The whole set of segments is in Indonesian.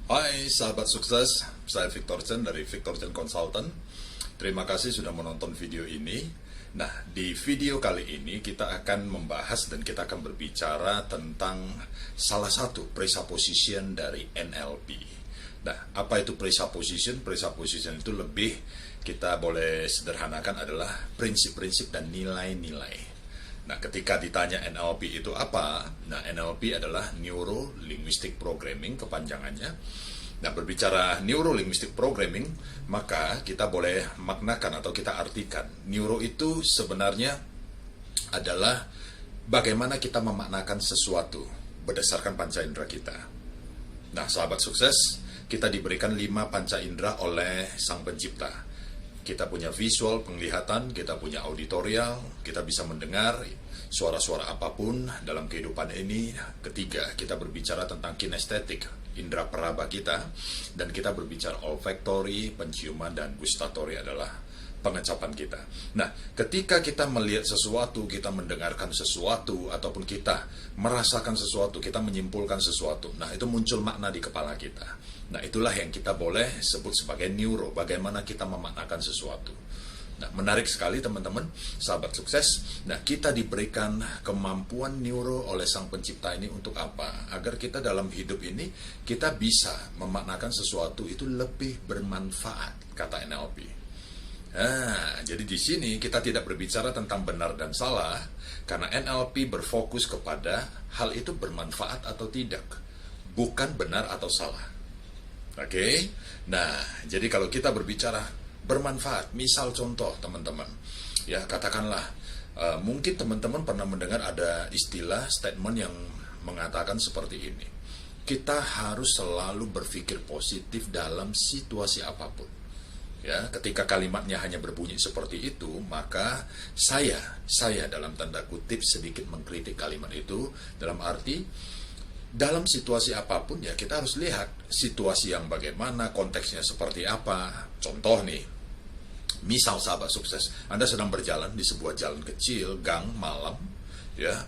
Hai sahabat sukses, saya Victor Chen dari Victor Chen Consultant. Terima kasih sudah menonton video ini. Nah, di video kali ini kita akan membahas dan kita akan berbicara tentang salah satu presupposition dari NLP. Nah, apa itu presupposition? Presupposition itu lebih kita boleh sederhanakan adalah prinsip-prinsip dan nilai-nilai. Nah, ketika ditanya NLP itu apa? Nah, NLP adalah Neuro Linguistic Programming kepanjangannya. Nah, berbicara Neuro Linguistic Programming, maka kita boleh maknakan atau kita artikan. Neuro itu sebenarnya adalah bagaimana kita memaknakan sesuatu berdasarkan panca indera kita. Nah, sahabat sukses, kita diberikan 5 panca indera oleh Sang Pencipta. Kita punya visual, penglihatan, kita punya auditorial, kita bisa mendengar suara-suara apapun dalam kehidupan ini. Ketiga, kita berbicara tentang kinestetik, indera peraba kita, dan kita berbicara olfactory, penciuman, dan gustatory adalah pengecapan kita. Nah, ketika kita melihat sesuatu, kita mendengarkan sesuatu, ataupun kita merasakan sesuatu, kita menyimpulkan sesuatu, nah itu muncul makna di kepala kita. Nah, itulah yang kita boleh sebut sebagai neuro, bagaimana kita memaknakan sesuatu. Nah, menarik sekali teman-teman, sahabat sukses. Nah, kita diberikan kemampuan neuro oleh Sang Pencipta ini untuk apa? Agar kita dalam hidup ini, kita bisa memaknakan sesuatu itu lebih bermanfaat, kata NLP. Nah, jadi di sini kita tidak berbicara tentang benar dan salah, karena NLP berfokus kepada hal itu bermanfaat atau tidak, bukan benar atau salah. Oke, nah jadi kalau kita berbicara bermanfaat, misal contoh teman-teman, ya katakanlah mungkin teman-teman pernah mendengar ada istilah statement yang mengatakan seperti ini. Kita harus selalu berpikir positif dalam situasi apapun. Ya, ketika kalimatnya hanya berbunyi seperti itu, maka saya dalam tanda kutip sedikit mengkritik kalimat itu dalam arti dalam situasi apapun ya kita harus lihat situasi yang bagaimana, konteksnya seperti apa. Contoh nih, misal sahabat sukses, Anda sedang berjalan di sebuah jalan kecil, gang malam, ya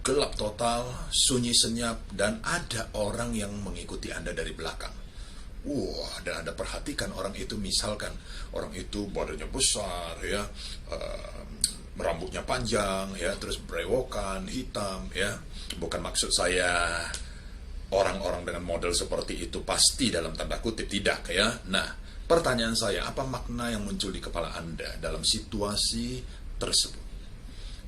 gelap total, sunyi senyap, dan ada orang yang mengikuti Anda dari belakang. Wah, dan Anda perhatikan orang itu, misalkan orang itu badannya besar, ya, rambutnya panjang, ya, terus berewokan, hitam, ya. Bukan maksud saya orang-orang dengan model seperti itu pasti dalam tanda kutip, tidak ya. Nah, pertanyaan saya, apa makna yang muncul di kepala Anda dalam situasi tersebut?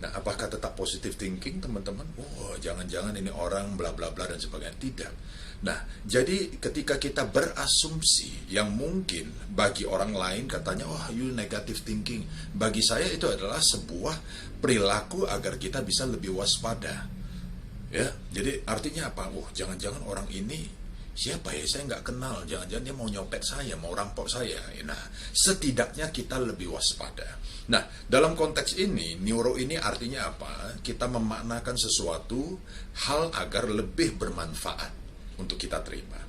Nah, apakah tetap positive thinking teman-teman? Oh, jangan-jangan ini orang bla bla bla dan sebagainya. Tidak. Nah, jadi ketika kita berasumsi yang mungkin bagi orang lain katanya, wah, you negative thinking. Bagi saya itu adalah sebuah perilaku agar kita bisa lebih waspada. Ya, jadi artinya apa? Oh, jangan-jangan orang ini siapa ya? Saya nggak kenal. Jangan-jangan dia mau nyopet saya, mau rampok saya. Nah, setidaknya kita lebih waspada. Nah, dalam konteks ini, neuro ini artinya apa? Kita memaknakan sesuatu hal agar lebih bermanfaat untuk kita terima.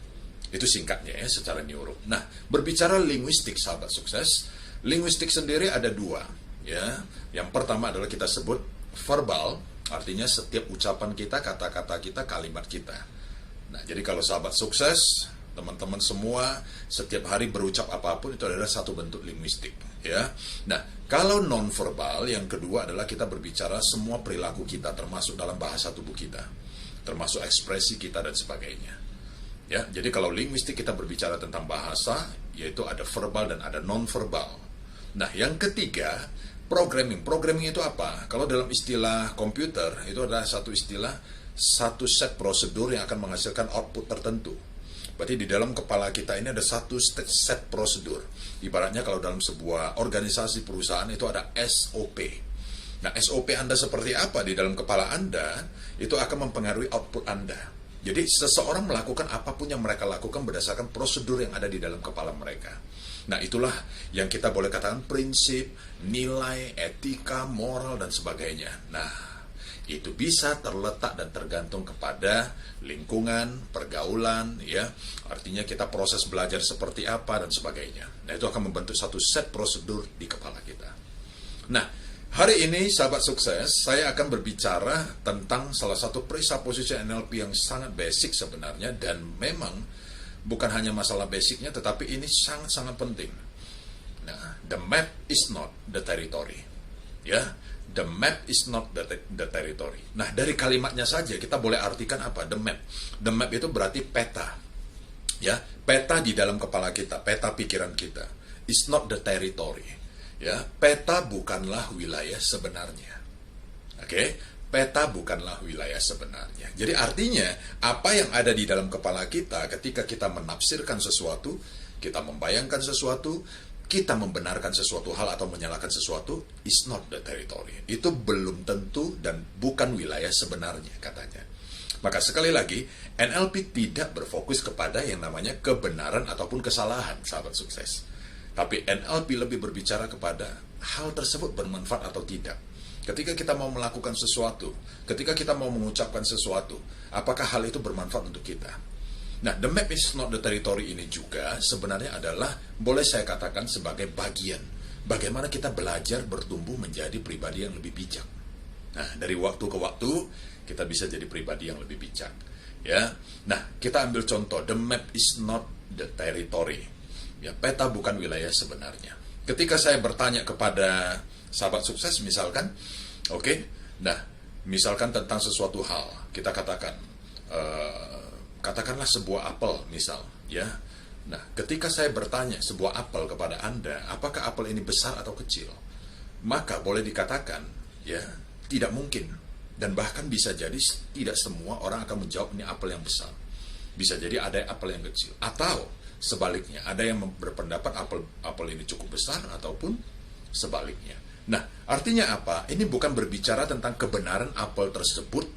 Itu singkatnya ya, secara neuro. Nah, berbicara linguistik, sahabat sukses, linguistik sendiri ada 2. Ya, yang pertama adalah kita sebut verbal. Artinya setiap ucapan kita, kata-kata kita, kalimat kita. Nah, jadi kalau sahabat sukses, teman-teman semua, setiap hari berucap apapun, itu adalah satu bentuk linguistik. Ya. Nah, kalau non-verbal, yang kedua adalah kita berbicara semua perilaku kita, termasuk dalam bahasa tubuh kita. Termasuk ekspresi kita dan sebagainya. Ya, jadi kalau linguistik kita berbicara tentang bahasa, yaitu ada verbal dan ada non-verbal. Nah, yang ketiga, programming. Programming itu apa? Kalau dalam istilah komputer, itu adalah satu istilah, satu set prosedur yang akan menghasilkan output tertentu. Berarti di dalam kepala kita ini ada satu set prosedur. Ibaratnya kalau dalam sebuah organisasi perusahaan itu ada SOP. Nah, SOP Anda seperti apa di dalam kepala Anda, itu akan mempengaruhi output Anda. Jadi seseorang melakukan apapun yang mereka lakukan berdasarkan prosedur yang ada di dalam kepala mereka. Nah, itulah yang kita boleh katakan prinsip, nilai, etika, moral, dan sebagainya. Nah, itu bisa terletak dan tergantung kepada lingkungan, pergaulan, ya. Artinya kita proses belajar seperti apa dan sebagainya. Nah, itu akan membentuk satu set prosedur di kepala kita. Nah, hari ini sahabat sukses, saya akan berbicara tentang salah satu presupposition NLP yang sangat basic sebenarnya, dan memang bukan hanya masalah basicnya, tetapi ini sangat-sangat penting. Nah, the map is not the territory. Ya, the map is not the territory. Nah, dari kalimatnya saja kita boleh artikan apa? The map. The map itu berarti peta. Ya, peta di dalam kepala kita, peta pikiran kita. Is not the territory. Ya, peta bukanlah wilayah sebenarnya. Oke, peta bukanlah wilayah sebenarnya. Jadi artinya apa yang ada di dalam kepala kita ketika kita menafsirkan sesuatu, kita membayangkan sesuatu, kita membenarkan sesuatu hal atau menyalahkan sesuatu, is not the territory. Itu belum tentu dan bukan wilayah sebenarnya katanya. Maka sekali lagi, NLP tidak berfokus kepada yang namanya kebenaran ataupun kesalahan, sahabat sukses. Tapi NLP lebih berbicara kepada hal tersebut bermanfaat atau tidak. Ketika kita mau melakukan sesuatu, ketika kita mau mengucapkan sesuatu, apakah hal itu bermanfaat untuk kita? Nah, the map is not the territory ini juga sebenarnya adalah, boleh saya katakan sebagai bagian bagaimana kita belajar bertumbuh menjadi pribadi yang lebih bijak. Nah, dari waktu ke waktu kita bisa jadi pribadi yang lebih bijak. Ya, nah kita ambil contoh, the map is not the territory. Ya, peta bukan wilayah sebenarnya. Ketika saya bertanya kepada sahabat sukses misalkan, oke, nah misalkan tentang sesuatu hal, kita katakan, katakanlah sebuah apel misal, ya. Nah, ketika saya bertanya sebuah apel kepada Anda, apakah apel ini besar atau kecil? Maka boleh dikatakan, ya, tidak mungkin. Dan bahkan bisa jadi tidak semua orang akan menjawab ini apel yang besar. Bisa jadi ada apel yang kecil. Atau sebaliknya, ada yang berpendapat apel ini cukup besar ataupun sebaliknya. Nah, artinya apa? Ini bukan berbicara tentang kebenaran apel tersebut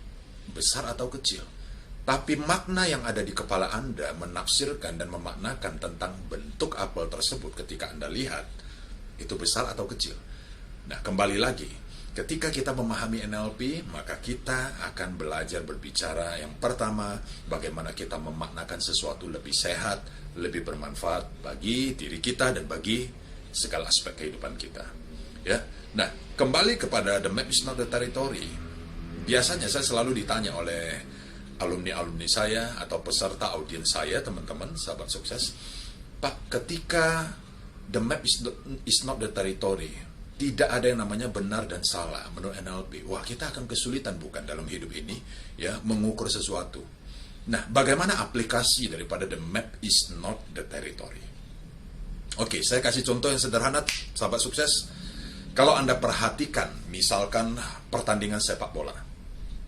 besar atau kecil. Tapi makna yang ada di kepala Anda menafsirkan dan memaknakan tentang bentuk apel tersebut ketika Anda lihat, itu besar atau kecil. Nah, kembali lagi, ketika kita memahami NLP, maka kita akan belajar berbicara yang pertama, bagaimana kita memaknakan sesuatu lebih sehat, lebih bermanfaat bagi diri kita dan bagi segala aspek kehidupan kita. Ya, nah kembali kepada the map is not the territory. Biasanya saya selalu ditanya oleh alumni-alumni saya atau peserta audiens saya, teman-teman, sahabat sukses, Pak, ketika the map is not the territory, tidak ada yang namanya benar dan salah menurut NLP. Wah, kita akan kesulitan bukan dalam hidup ini ya mengukur sesuatu. Nah, bagaimana aplikasi daripada the map is not the territory? Oke, saya kasih contoh yang sederhana, sahabat sukses. Kalau Anda perhatikan, misalkan pertandingan sepak bola,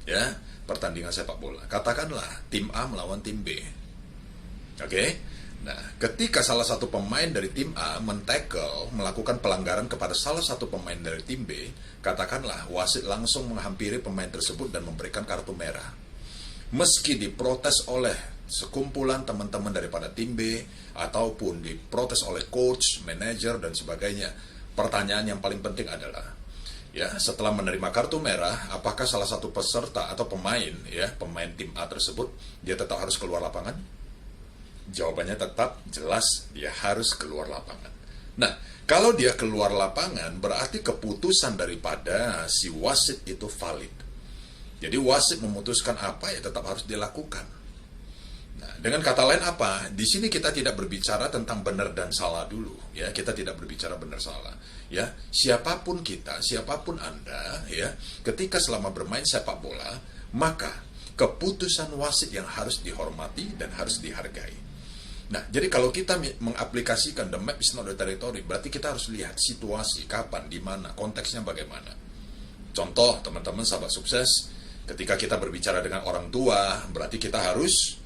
ya, pertandingan sepak bola. Katakanlah tim A melawan tim B. Oke? Nah, ketika salah satu pemain dari tim A men-tackle, melakukan pelanggaran kepada salah satu pemain dari tim B, katakanlah wasit langsung menghampiri pemain tersebut dan memberikan kartu merah. Meski diprotes oleh sekumpulan teman-teman daripada tim B, ataupun diprotes oleh coach, manajer, dan sebagainya, pertanyaan yang paling penting adalah, ya, setelah menerima kartu merah, apakah salah satu peserta atau pemain, ya, pemain tim A tersebut, dia tetap harus keluar lapangan? Jawabannya tetap jelas, dia harus keluar lapangan. Nah, kalau dia keluar lapangan, berarti keputusan daripada si wasit itu valid. Jadi wasit memutuskan apa, ya tetap harus dilakukan. Nah, dengan kata lain apa? Di sini kita tidak berbicara tentang benar dan salah dulu, ya. Kita tidak berbicara benar salah, ya. Siapapun kita, siapapun Anda, ya, ketika selama bermain sepak bola, maka keputusan wasit yang harus dihormati dan harus dihargai. Nah, jadi kalau kita mengaplikasikan the map is not the territory, berarti kita harus lihat situasi, kapan, di mana, konteksnya bagaimana. Contoh, teman-teman sahabat sukses, ketika kita berbicara dengan orang tua, berarti kita harus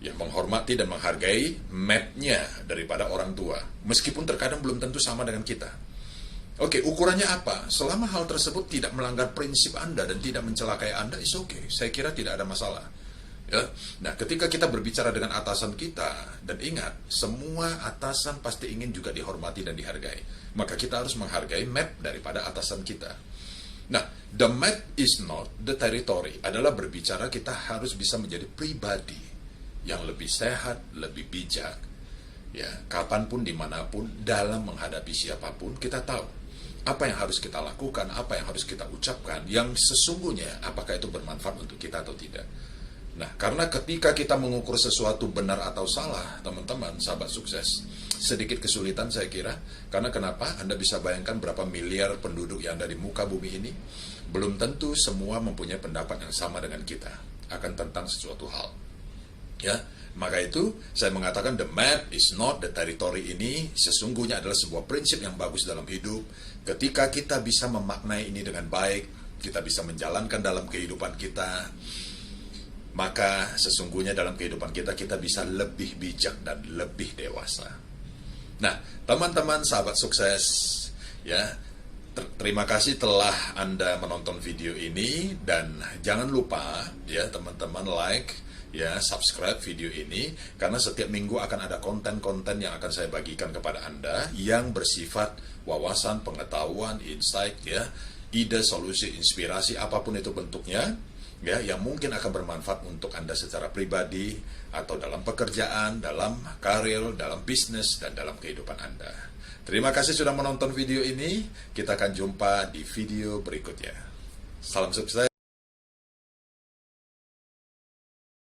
ya menghormati dan menghargai mapnya daripada orang tua, meskipun terkadang belum tentu sama dengan kita. Oke, ukurannya apa? Selama hal tersebut tidak melanggar prinsip Anda dan tidak mencelakai Anda, is okay. Saya kira tidak ada masalah. Ya. Nah, ketika kita berbicara dengan atasan kita, dan ingat, semua atasan pasti ingin juga dihormati dan dihargai. Maka kita harus menghargai map daripada atasan kita. Nah, the map is not the territory adalah berbicara kita harus bisa menjadi pribadi yang lebih sehat, lebih bijak. Ya, kapanpun, dimanapun, dalam menghadapi siapapun, kita tahu apa yang harus kita lakukan, apa yang harus kita ucapkan, yang sesungguhnya apakah itu bermanfaat untuk kita atau tidak. Nah, karena ketika kita mengukur sesuatu benar atau salah, teman-teman, sahabat sukses, sedikit kesulitan saya kira. Karena kenapa? Anda bisa bayangkan berapa miliar penduduk yang ada di muka bumi ini. Belum tentu semua mempunyai pendapat yang sama dengan kita akan tentang sesuatu hal. Ya, maka itu saya mengatakan the map is not the territory. Ini sesungguhnya adalah sebuah prinsip yang bagus dalam hidup. Ketika kita bisa memaknai ini dengan baik, kita bisa menjalankan dalam kehidupan kita, maka sesungguhnya dalam kehidupan kita bisa lebih bijak dan lebih dewasa. Nah, teman-teman sahabat sukses, ya, terima kasih telah Anda menonton video ini, dan jangan lupa ya teman-teman like, ya, subscribe video ini, karena setiap minggu akan ada konten-konten yang akan saya bagikan kepada Anda yang bersifat wawasan, pengetahuan, insight, ya, ide, solusi, inspirasi, apapun itu bentuknya, ya, yang mungkin akan bermanfaat untuk Anda secara pribadi atau dalam pekerjaan, dalam karir, dalam bisnis, dan dalam kehidupan Anda. Terima kasih sudah menonton video ini. Kita akan jumpa di video berikutnya. Salam sukses.